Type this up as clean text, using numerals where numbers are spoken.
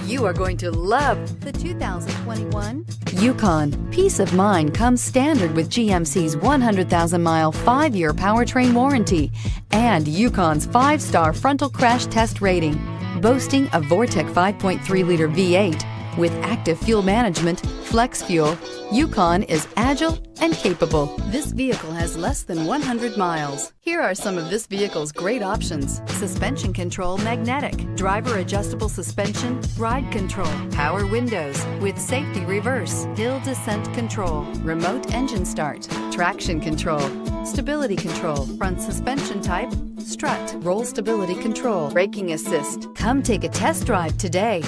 You are going to love the 2021 Yukon. Peace of mind comes standard with GMC's 100,000-mile, 5-year powertrain warranty and Yukon's 5-star frontal crash test rating. Boasting a Vortec 5.3-liter V8 with active fuel management, flex fuel, Yukon is agile and capable. This vehicle has less than 100 miles. Here are some of this vehicle's great options: suspension control magnetic, driver adjustable suspension, ride control, power windows with safety reverse, hill descent control, remote engine start, traction control, stability control, front suspension type, strut, roll stability control, braking assist. Come take a test drive today.